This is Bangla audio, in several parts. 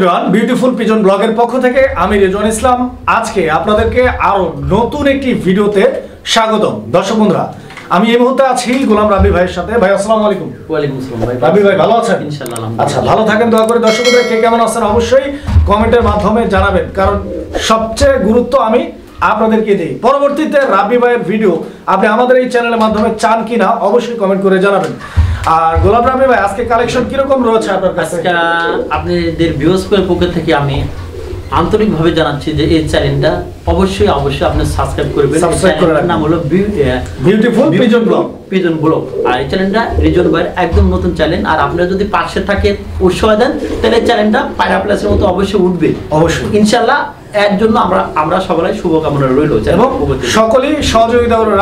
এভরিওয়ান, বিউটিফুল পিজন ব্লগের পক্ষ থেকে আমি রেজওয়ান ইসলাম আজকে আপনাদেরকে আরো নতুন একটি ভিডিওতে স্বাগতম। দর্শক বন্ধুরা, আমি এই মুহূর্তে আছি গোলাম রাব্বি ভাইয়ের সাথে। ভাই আসসালামু আলাইকুম। ওয়ালাইকুম আসসালাম ভাই। রাব্বি ভাই ভালো আছেন? ইনশাআল্লাহ আলহামদুলিল্লাহ। আচ্ছা, ভালো থাকেন, দোয়া করে। দর্শক বন্ধুরা, কে কেমন আছেন অবশ্যই কমেন্টের মাধ্যমে জানাবেন, কারণ সবচেয়ে গুরুত্ব আমি আপনাদেরকে দিই। পরবর্তীতে রাব্বি ভাইয়ের ভিডিও আপনি আমাদের এই চ্যানেলের মাধ্যমে চান কিনা অবশ্যই কমেন্ট করে জানাবেন। আর গোলাম রাব্বি ভাই, আজকে কালেকশন কিরকম রয়েছে আপনার কাছে? আজকে আপনাদের ভিউয়ার্সদের পক্ষ থেকে আমি আন্তরিকভাবে জানাচ্ছি যে এই চ্যানেলটা অবশ্যই আপনি সাবস্ক্রাইব করবেন। চ্যানেলটার নাম হলো বিউটিফুল পিজন ব্লগ। আর এই চ্যানেলটা রিজন ভাইয়ের একদম নতুন চ্যানেল। আর আপনারা যদি পাশে থাকে উৎসাহ দেন তাহলে চ্যানেলটা পায়রা প্লাসের মতো অবশ্যই উঠবে, অবশ্যই ইনশাআল্লাহ। এর জন্য আমরা সকলেই শুভকামনা রইল এবং সকলেই সহযোগিতা করবে।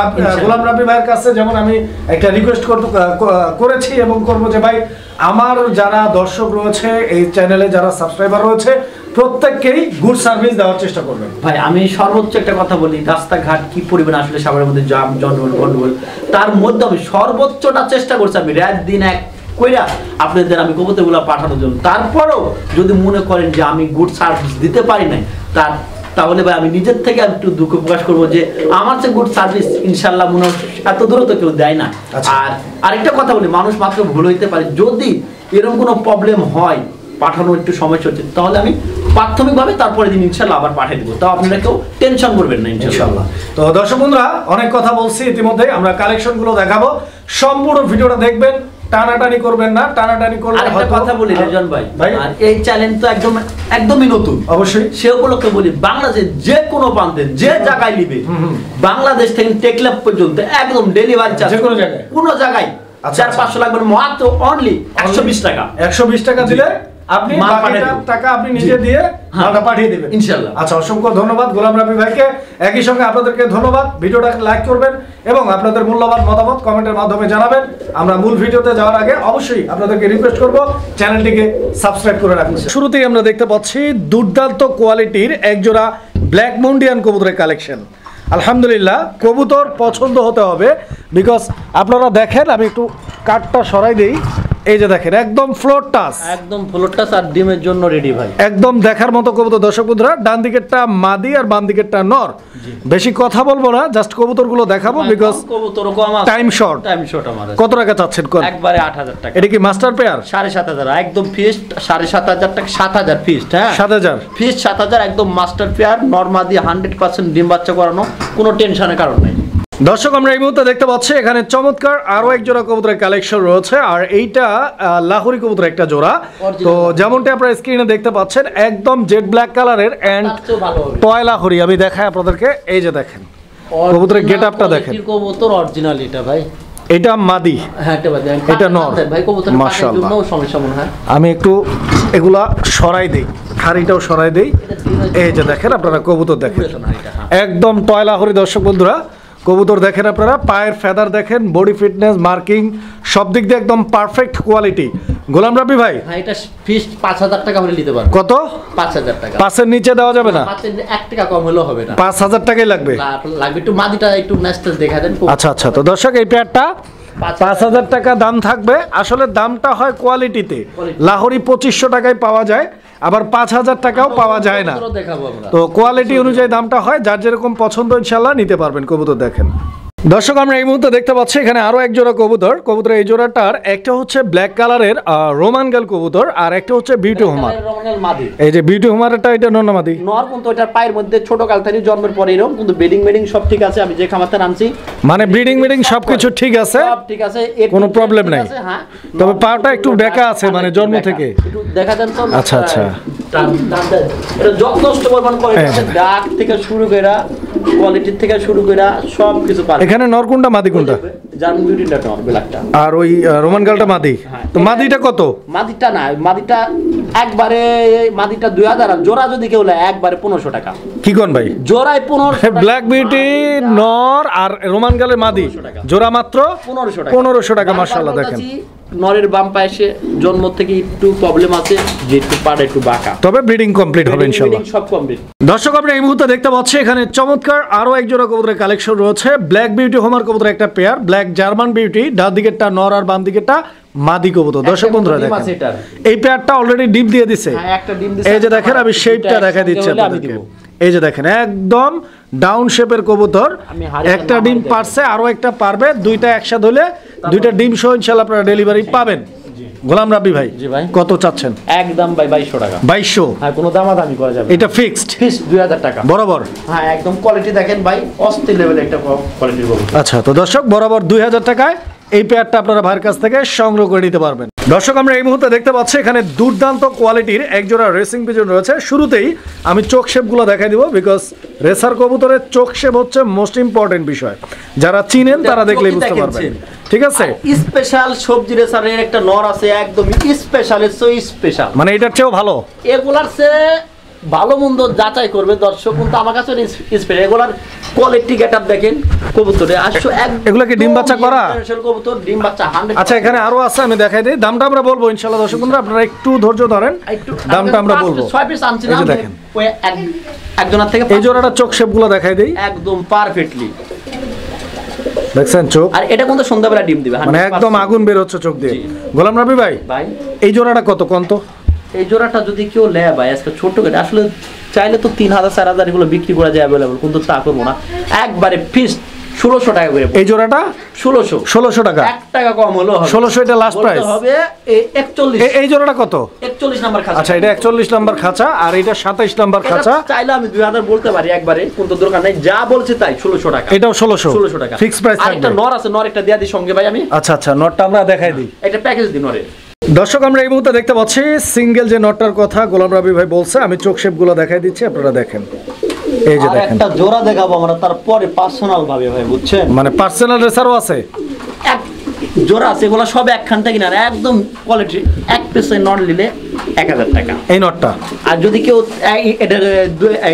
গোলাম রাব্বি ভাইয়ের কাছে যেমন আমি একটা রিকোয়েস্ট করেছি এবং করবো যে ভাই, আমার যারা দর্শক রয়েছে এই চ্যানেলে, যারা সাবস্ক্রাইবার রয়েছে, প্রত্যেককেই গুড সার্ভিস দেওয়ার চেষ্টা করবেন। ভাই আমি সর্বোচ্চ একটা কথা বলি, রাস্তাঘাট কি পরিমাণ আসলে সাভারের মধ্যে জাম জনবল গন্ডগোল, তার মধ্যে আমি সর্বোচ্চটা চেষ্টা করছি আমি রাত দিন এক কইরা আপনাদের আমি কবুতরগুলো পাঠানোর জন্য। তারপরেও যদি মনে করেন যে আমি গুড সার্ভিস দিতে পারি নাই, তাহলে ভাই আমি নিজের থেকে একটু দুঃখ প্রকাশ করবো যে আমার যে গুড সার্ভিস ইনশাল্লাহ মনে এত দূর তো কেউ দেয় না। আর আরেকটা কথা বলি, মানুষ মাত্র ভুল হইতে পারে। যদি এরকম কোনো প্রবলেম হয়, পাঠানোর একটু সমস্যা হচ্ছে, তাহলে আমি প্রাথমিকভাবে তারপরে দিন ইনশাল্লাহ আবার পাঠিয়ে দেবো। তাও আপনারা কেউ টেনশন করবেন না ইনশাল্লাহ। তো দর্শক বন্ধুরা, অনেক কথা বলছি ইতিমধ্যে, আমরা কালেকশন গুলো দেখাবো, সম্পূর্ণ ভিডিওটা দেখবেন, টানাটানি করবেন না। টানাটানি করলে আরেকটা কথা বলি রেজন ভাই, আর এই চ্যালেঞ্জ তো একদমই নতুন, অবশ্যই সে উপলক্ষে বলি, বাংলাদেশের যে কোনো প্রান্তে যে জায়গায় নিবে, বাংলাদেশ থেকে টেকলাপ পর্যন্ত একদম ডেলিভারি চার্জ, যে কোনো জায়গায় 400-500 লাগবে, মাত্র অনলি 120 টাকা। 120 টাকা দিলে আপনি টাকা আপনি নিজে দিয়ে মালটা পাঠিয়ে দিবেন ইনশাআল্লাহ। আচ্ছা, অসংখ্য ধন্যবাদ গোলাম রাব্বি ভাইকে। একই সঙ্গে আপনাদেরকে ধন্যবাদ। ভিডিওটা লাইক করবেন এবং আপনাদের মূল্যবান মতামত কমেন্টের মাধ্যমে জানাবেন। আমরা মূল ভিডিওতে যাওয়ার আগে অবশ্যই আপনাদেরকে রিকোয়েস্ট করব চ্যানেলটিকে সাবস্ক্রাইব করে রাখুন। শুরুতেই আমরা দেখতে পাচ্ছি দুর্দান্ত কোয়ালিটির একজোড়া ব্ল্যাক মাউন্টিয়ান কবুতরের কালেকশন। আলহামদুলিল্লাহ, কবুতর পছন্দ হতে হবে, বিকজ আপনারা দেখেন, আমি একটু কাঠটা সরাই দিই। এই যে দেখেন, একদম ফ্লোর টাচ, আর ডিমের জন্য রেডি ভাই, একদম দেখার মতো কবুতর। দর্শক বন্ধুরা, ডান দিকেরটা মাদি আর বাম দিকেরটা নর। বেশি কথা বলবো না, জাস্ট কবুতরগুলো দেখাবো, বিকজ টাইম শর্ট। আমাদের কত টাকা চাচ্ছেন? একবারে 8000 টাকা। এটা কি মাস্টার পেয়ার? 7500 একদম ফিক্সড। 7500 টাকা, 7000 ফিক্সড। হ্যাঁ, 7000 ফিক্সড, 7000 একদম মাস্টার পেয়ার, নরমাদি 100% ডিম বাচ্চা করানো, কোনো টেনশনের কারণ নাই। দর্শক, আমরা এই মুহূর্তে দেখতে পাচ্ছি এখানে চমৎকার আরো এক জোড়া কবুতরের কালেকশন রয়েছে, আর এইটা লাহোরি কবুতর একটা জোড়া। তো যেমনটা আপনারা স্ক্রিনে দেখতে পাচ্ছেন, একদম জেড ব্ল্যাক কালারের এন্ড টয় লাহোরি। আমি দেখাই আপনাদেরকে, এই যে দেখেন কবুতরের গেটআপটা দেখেন। কবুতর অরিজিনাল এটা ভাই, এটা মাদি, হ্যাঁ এটা নর ভাই। কবুতরের মাশাআল্লাহ সমস্যা মনে হয়। আমি একটু এগুলা সরাই দেই, খাড়িটাও সরাই দেই। এই যে দেখেন আপনারা কবুতর দেখেন, একদম টয় লাহোরি। দর্শক বন্ধুরা, কবুতর দেখেন আপনারা, পায়ের ফেদার দেখেন, বডি ফিটনেস, মার্কিং সব দিক দিয়ে একদম পারফেক্ট কোয়ালিটি। গোলাম রাব্বি ভাই, এটা ফিক্সড 5000 টাকা হলে নিতে পারবেন। কত? 5000 টাকা। 5 এর নিচে দেওয়া যাবে না? 1 টাকা কম হলেও হবে না। 5000 টাকাই লাগবে। একটু মাদিটা একটু নেস্টাস দেখা দেন। আচ্ছা, তো দর্শক, এই পেয়ারটা 5000 টাকা দাম থাকবে। আসলে দামটা হয় কোয়ালিটিতে। লাহোরি 2500 টাকায় পাওয়া যায়, আবার 5000 টাকাও পাওয়া যায় না। তো কোয়ালিটি অনুযায়ী দামটা হয়, যার যেরকম পছন্দ ইনশাল্লাহ নিতে পারবেন। কবুতর দেখেন দর্শক, আমরা এই মুহূর্তে দেখতে পাচ্ছি এখানে আরো এক জোড়া কবুতর। কবুতর এই জোড়াটার একটা হচ্ছে ব্ল্যাক কালারের রোমান গাল কবুতর, আর একটা হচ্ছে বিউটি হোমার। এই যে বিউটি হোমারটা, এটা নর না মাদি? নর, কিন্তু এটার পায়ের মধ্যে ছোট কাল থেকে জন্মের পরে এরকম, কিন্তু ব্রিডিং মেডিং সব ঠিক আছে। আমি যে খামারতে নামছি, মানে ব্রিডিং মেডিং সবকিছু ঠিক আছে, সব ঠিক আছে, কোনো প্রবলেম নাই। তবে পাটা একটু বেঁকা আছে, মানে জন্ম থেকে। একটু দেখা দেন তো। আচ্ছা, এটা যথেষ্ট পরিমাণ কোয়ালিটি, ডাক থেকে শুরু করে কোয়ালিটি থেকে শুরু করে সব কিছু পারে। এখানে নর কোনটা মাদি কোনটা? জার্মান বিউটিটা নর, ব্ল্যাকটা। আর ওই রোমান গালটা মাদি। তো মাদিটা কত? মাদিটা না, মাদিটা একবারে, মাদিটা 2000, আর জোড়া যদি কেউ নেয় একবারে 1500 টাকা। কি কোন ভাই? জোড়ায় 1500। ব্ল্যাক বিউটি নর আর রোমান গালের মাদি জোড়া মাত্র 1500 টাকা। মাশাআল্লাহ দেখেন, নরের বাম পাশে জন্ম থেকে একটু প্রবলেম আছে, যে একটু পাড়া একটু বাঁকা, তবে ব্রিডিং কমপ্লিট হবে ইনশাআল্লাহ। সব কমপ্লিট। দর্শক আমরা এই মুহূর্তে দেখতে পাচ্ছি এখানে চমৎকার আরো এক জোড়া কবুতরের কালেকশন রয়েছে। ব্ল্যাক বিউটি হোমার কবুতরের একটা পেয়ার, ব্ল্যাক জার্মান বিউটি, ডান দিকেরটা নর আর বাম দিকেরটা মাদি কবুতর। দর্শক বন্ধুরা দেখেন এই পেয়ারটা অলরেডি ডিম দিয়ে দিছে। এই যে দেখেন আমি শেপটা দেখা দিচ্ছি আপনাদেরকে। এই যে দেখেন একদম ডাউন শেপের কবুতর, একটা ডিম পারছে, আরো একটা পারবে, দুইটা একসাথে হলে দুইটা ডিম সহ ইনশাআল্লাহ আপনারা ডেলিভারি পাবেন। গোলাম রাব্বি ভাই, জি ভাই, কত চাচ্ছেন? একদম ভাই 2200 টাকা। 2200? হ্যাঁ, কোনো দামাদামি করা যাবে, এটা ফিক্সড? ফিক্সড 2000 টাকা বরাবর। হ্যাঁ, একদম কোয়ালিটি দেখেন ভাই, অস্থির লেভেলের একটা কোয়ালিটির কবুতর। আচ্ছা, তো দর্শক বরাবর 2000 টাকায় এই পেয়ারটা আপনারা ভাইয়ের কাছ থেকে সংগ্রহ করে নিতে পারবেন। দর্শক আমরা এই মুহূর্তে দেখতে পাচ্ছি এখানে দুর্দান্ত কোয়ালিটির একজোড়া রেসিং পিজন রয়েছে। শুরুতেই আমি চোখ শেপগুলো দেখাই দিব, বিকজ রেসার কবুতরের চোখ শেপ হচ্ছে মোস্ট ইম্পর্টেন্ট বিষয়। যারা চিনেন তারা দেখলেই বুঝতে পারবেন, ঠিক আছে? স্পেশাল সবজি রেসারের একটা নর আছে, একদম স্পেশাল, সো স্পেশাল, মানে এটার চেয়েও ভালো। এগুলার চেয়ে ভালো মন্দ যাচাই করবে দর্শক, কিন্তু আমার কাছে স্পেশাল এগুলার কোয়ালিটি গেটআপ দেখেন কবুতরে। এগুলা কি ডিম বাচ্চা করা কবুতর? ডিম বাচ্চা 100। আচ্ছা, এখানে আরো আছে, আমি দেখাই দিই। দামটা আমরা বলবো ইনশাআল্লাহ দর্শক বন্ধুরা, আপনারা একটু ধৈর্য ধরেন, দামটা আমরা বলবো। 6 পিস আনছিলাম, এই যে দেখেন ওই একজনের থেকে এই জোড়াটা চোখ শেপগুলো দেখাই দেই, একদম পারফেক্টলি দেখছেন চোখ। আর এটা কিন্তু সন্ধ্যাবেলা ডিম দিবে, মানে একদম আগুন বের হচ্ছে চোখ দিয়ে। গোলাম রাব্বি ভাই, এই জোড়াটা কত কত? এই জোড়াটা যদি কেউ নেয় ভাই আজকে ছোট কেটে, আসলে চাইলে তো 3000 4000 এগুলো বিক্রি করা যায় অ্যাভেলেবল, কিন্তু তা করবো না, একবারে ফিক্সড 1600 টাকা করে। এই জোড়াটা 1600 টাকা, 1 টাকা কম হলো হবে 1600, এটা লাস্ট প্রাইস হবে। 41 এই জোড়াটা কত? 41 নাম্বার খাঁচা। আচ্ছা, এটা 41 নাম্বার খাঁচা, আর এটা 27 নাম্বার খাঁচা। চাইলে আমি 2000 বলতে পারি একবারে, কিন্তু দরকার নাই, যা বলছে তাই 1600 টাকা। এটাও 1600 টাকা ফিক্স প্রাইস থাকবে। আর একটা নর আছে, নর একটা দেয়া দিই সঙ্গে ভাই আমি। আচ্ছা আচ্ছা, নরটা আমরা দেখাই দিই, এটা প্যাকেজ দিই নরের। দর্শক আমরা এই মুহূর্তে দেখতে পাচ্ছি সিঙ্গেল যে নটটার কথা গোলাম রাব্বি ভাই বলছে, আমি চোখ শেপগুলো দেখাই দিচ্ছি, আপনারা দেখেন। এই যে দেখেন, একটা জোড়া দেখাবো আমরা তারপরে পার্সোনাল ভাবে ভাই, বুঝছেন? মানে পার্সোনাল রেসারও আছে, এক জোড়া আছে, এগুলো সব একখান থেকে না, একদম কোয়ালিটি। এক পিস নট নিলে 1000 টাকা এই নটটা, আর যদি কেউ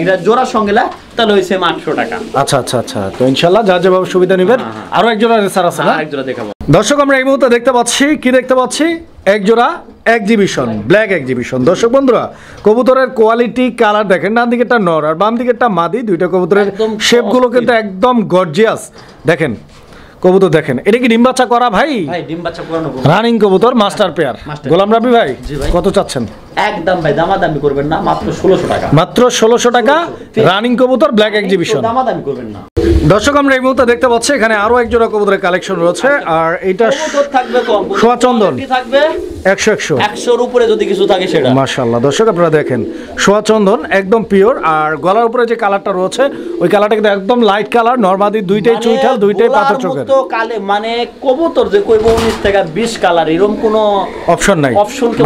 এটা জোড়ার সঙ্গে না তাহলে হইছে 800 টাকা। আচ্ছা আচ্ছা আচ্ছা, তো ইনশাআল্লাহ যার যেভাবে সুবিধা নেবেন। আরো এক জোড়া রেসার আছে না? এক জোড়া দেখাবো। দর্শক আমরা এই মুহূর্তে দেখতে পাচ্ছি, কি দেখতে পাচ্ছি? এক জোড়া এক্সিবিশন, ব্ল্যাক এক্সিবিশন। দর্শক বন্ধুরা, কবুতরের কোয়ালিটি কালার দেখেন, ডান দিকেরটা নর আর বাম দিকেরটা মাদি, দুইটা কবুতরের শেপগুলো কিন্তু একদম গর্জিয়াস। দেখেন কবুতর দেখেন, এটা কি ডিম বাচ্চা করা ভাই? ভাই ডিম বাচ্চা করানো রানিং কবুতর, মাস্টার পেয়ার। গোলাম রাব্বি ভাই, কত চাচ্ছেন? একদম ভাই দামাদামি করবেন না, মাত্র 1600 টাকা। মাত্র 1600 টাকা রানিং কবুতর, ব্ল্যাক এক্সিবিশন, দামাদামি করবেন না। দর্শক আমরা এই মুহূর্তে দেখতে পাচ্ছি এখানে আরো এক জোড়া কবুতরের কালেকশন রয়েছে, আর এটা থাকবে কম, সোয়া চন্দন থাকবে 100 এর উপরে, যদি কিছু থাকে সেটা মাশাআল্লাহ। দর্শক আপনারা দেখেন, সোয়া চন্দন একদম পিওর, আর গলার উপরে যে কালারটা রয়েছে ওই কালারটা কিন্তু একদম লাইট কালার, নরমাদি দুইটাই চুইঠাল, দুইটাই পাথর চোখের তো কালে, মানে কবুতর যে কইবো 19 থেকে 20 কালার এরকম কোনো অপশন নাই,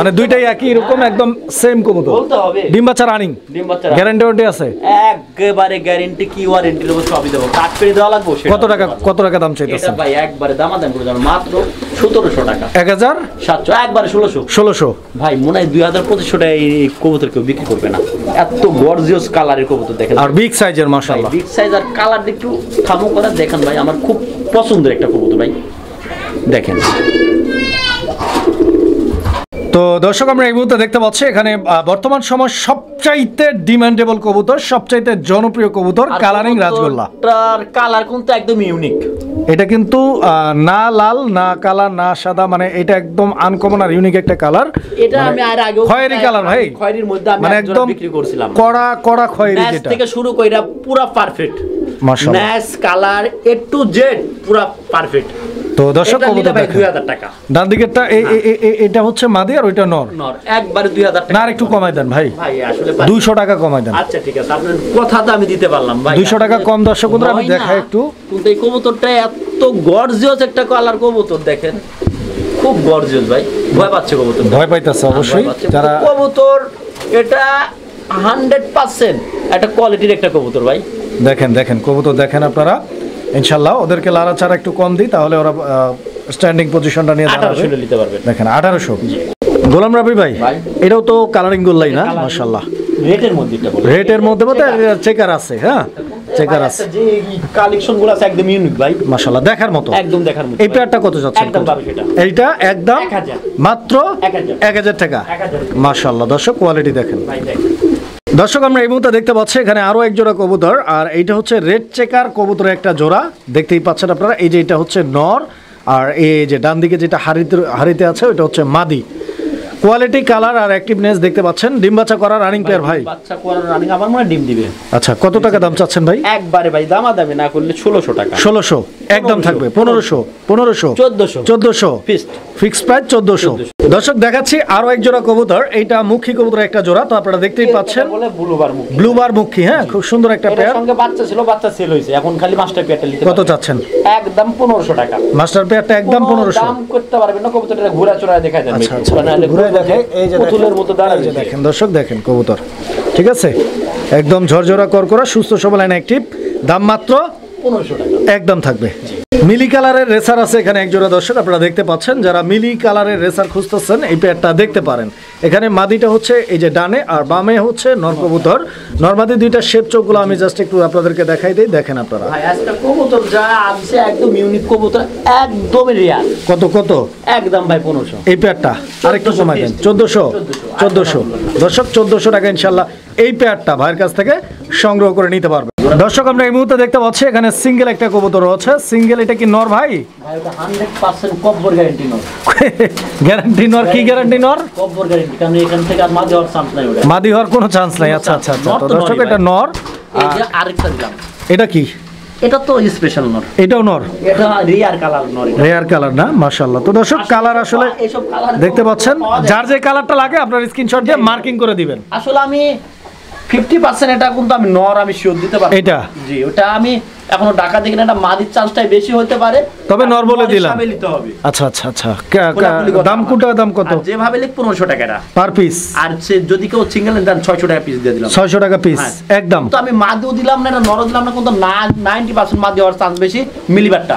মানে দুইটাই একই রকম একদম সেম কবুতর বলতে হবে। ডিম বাচ্চা রানিং, ডিম বাচ্চা গ্যারান্টি ওয়ারেন্টি আছে? একবারে গ্যারান্টি, কি ওয়ারেন্টি দেব সবই দেব, কাট করে দেওয়া লাগবে। কত টাকা দাম চাইতেছেন? এটা ভাই একবারে দামাদামি করে জানো, মাত্র 1700 টাকা। 1700 একবারে 1600 ভাই, মনে হয় 2000-2500 টাকা এই কবুতর কেউ বিক্রি করবে না, এত গর্জিয়াস কালারের কবুতর দেখেন, আর বিগ সাইজের মাশাআল্লাহ, বিগ সাইজ আর কালার একটু থামো করে দেখেন ভাই, আমার খুব পছন্দের একটা কবুতর ভাই, দেখেন। তো দর্শক আমরা এই মুহূর্তে দেখতে পাচ্ছি এখানে বর্তমান সময় সবচাইতে ডিমান্ডেবল কবুতর, সবচাইতে জনপ্রিয় কবুতর কালারিং রাজগোল্লা। তার কালার কিন্তু একদম ইউনিক, এটা কিন্তু না লাল না কালা না সাদা, মানে এটা একদম আনকমন আর ইউনিক একটা কালার। এটা আমি আর আগে খয়েরি কালার ভাই, খয়েরির মধ্যে আমি একদম বিক্রি করছিলাম, কড়া খয়েরি, যেটা থেকে শুরু কইরা পুরো পারফেক্ট মাশাআল্লাহ, match colour A to Z পুরো পারফেক্ট। তো দর্শক কবুতর দেখেন, 2000 টাকা ডান দিকেরটা, এটা হচ্ছে মাদি আর ওইটা নর, একবারে 2000 টাকা। না আর একটু কমাই দেন ভাই, ভাই আসলে 200 টাকা কমাই দেন। আচ্ছা ঠিক আছে, আপনার কথা তো আমি দিতে পারলাম ভাই, 200 টাকা কম। দর্শক বন্ধুরা আমি দেখাই একটু, কিন্তু এই কবুতরটা এত গর্জিয়াস একটা কালার কবুতর দেখেন, খুব গর্জিয়াস ভাই, ভয় পাচ্ছে কবুতর, ভয় পাইতেছে অবশ্যই যারা কবুতর, এটা 100% একটা কোয়ালিটির একটা কবুতর ভাই। দেখেন দেখেন কবুতর দেখেন আপনারা, ইনশাআল্লাহ ওদেরকে লাড়াচাড়া একটু কম দিই, তাহলে ওরা স্ট্যান্ডিং পজিশনটা নিয়ে দাঁড়াবে, নিতে পারবে। দেখেন 1800। গোলাম রাব্বি ভাই, এটাও তো কালারিং গোল্লাই না মাশাআল্লাহ, রেটের মধ্যে বলতে চেকার আছে, হ্যাঁ চেকার আছে, যে কালেকশনগুলো আছে একদম ইউনিক ভাই, মাশাআল্লাহ দেখার মতো, একদম দেখার মতো। এই পেয়ারটা কত যাচ্ছে? একদম 1200 টাকা। এইটা একদম 1000 মাত্র 1000 টাকা। 1000 মাশাআল্লাহ দর্শক কোয়ালিটি দেখেন। ভাই দেখেন দর্শক আমরা এই মুহূর্তে দেখতে পাচ্ছি এখানে আরো এক জোড়া কবুতর, আর এইটা হচ্ছে রেড চেকার কবুতরের একটা জোড়া, দেখতেই পাচ্ছেন আপনারা। এই যে এটা হচ্ছে নর, আর এই যে ডান দিকে যেটা হাড়িতে আছে ওটা হচ্ছে মাদি। কোয়ালিটি, কালার আর অ্যাক্টিভনেস দেখতে পাচ্ছেন। ডিম বাচ্চা করা রানিং পেয়ার ভাই, বাচ্চা করার রানিং আমার মনে হয় ডিম দিবে। আচ্ছা কত টাকা দাম চাচ্ছেন ভাই? একবারে ভাই দামাদামি না করলে 1600 টাকা। 1600 একদম থাকবে। 1500 1400 ফিক্সড প্রাইস 1400। দর্শক দেখাচ্ছি আরো এক জোড়া কবুতর, এইটা মুখী কবুতর একটা জোড়া, তো আপনারা দেখতেই পাচ্ছেন বলে ব্লুবার মুখী। ব্লুবার মুখী, হ্যাঁ খুব সুন্দর একটা এর পেয়ার। সঙ্গে বাচ্চা ছিল, বাচ্চা সেল হইছে, এখন খালি মাস্টার পেয়ারটা নিতে কত চাচ্ছেন? একদম 1500 টাকা। মাস্টার পেয়ারটা একদম 1500। দাম করতে পারবেন না, কবুতরটা ঘোরা চড়ায় দেখা যাবে। আচ্ছা আচ্ছা ঘুরে দেখাই, এই যে পুতুলের মতো দাঁড়ায় যে দেখেন দর্শক, দেখেন কবুতর ঠিক আছে, একদম ঝরঝরা করকরা, সুস্থ সবল এন্ড অ্যাক্টিভ। দাম মাত্র 1500 টাকা একদম থাকবে। মিলি কালারের রেসার আছে এখানে এক জোড়া দর্শক, আপনারা দেখতে পাচ্ছেন। যারা মিলি কালারের রেসার খুঁজতেছেন এই পেয়ারটা দেখতে পারেন। এখানে মাদিটা হচ্ছে এই যে ডানে, আর বামে হচ্ছে নর কবুতর। নরমাদি দুইটা শেপ চোখগুলো আমি জাস্ট একটু আপনাদেরকে দেখাই দিই, দেখেন আপনারা। ভাই আজকে কবুতর যা আছে একদম ইউনিক কবুতর, একদম রিয়াল। কত কত? একদম ভাই 1500। এই পেয়ারটা আরেকটু কমাই দেন, 1400 দর্শক, 1400 টাকা ইনশাল্লাহ এই পেয়ারটা ভাইয়ের কাছ থেকে সংগ্রহ করে নিতে পারবে। দর্শক আমরা এই মুহূর্তে দেখতে পাচ্ছি এখানে সিঙ্গেল একটা কবুতর আছে। সিঙ্গেল, এটা কি নর ভাই? ভাই ওটা 100% কব্বর গ্যারান্টি নর। গ্যারান্টি নর? কি গ্যারান্টি নর? কব্বর গ্যারান্টি, কারণ এখান থেকে আর মাদি হওয়ার চান্স নাই ওটা। মাদি হওয়ার কোনো চান্স নাই। আচ্ছা আচ্ছা আচ্ছা, তো দর্শক এটা নর। এই যে আরেকটা দিলাম, এটা কি? এটা তো স্পেশাল নর, এটাও নর, এটা রিয়ার কালার নর, এটা রেয়ার কালার না? মাশাআল্লাহ। তো দর্শক কালার আসলে এইসব কালার দেখতে পাচ্ছেন, যার যে কালারটা লাগে আপনার স্ক্রিনশট দিয়ে মার্কিং করে দিবেন। আসলে আমি 50% এটা কিন্তু আমি নর আমি শিওর দিতে পারবো। এটা জি, ওটা আমি এখনো ঢাকা দেখি না, এটা মাদির চান্সটাই বেশি হতে পারে, তবে নর বলে দিলাম। হিসাবে নিতে হবে। আচ্ছা আচ্ছা আচ্ছা, খোলাখুলি কথা দাম আমার। কোটা দাম কত? আর যেভাবে লিখ 1500 টাকা এটা পার পিস, আর সে যদি কেউ সিঙ্গেল দেন 600 টাকা পিস দিয়ে দিলাম। 600 টাকা পিস হ্যাঁ। একদম। তো আমি মাদিও দিলাম না, এটা নরও দিলাম না, কিন্তু 90% মাদি হওয়ার চান্স বেশি মিলিবারটা।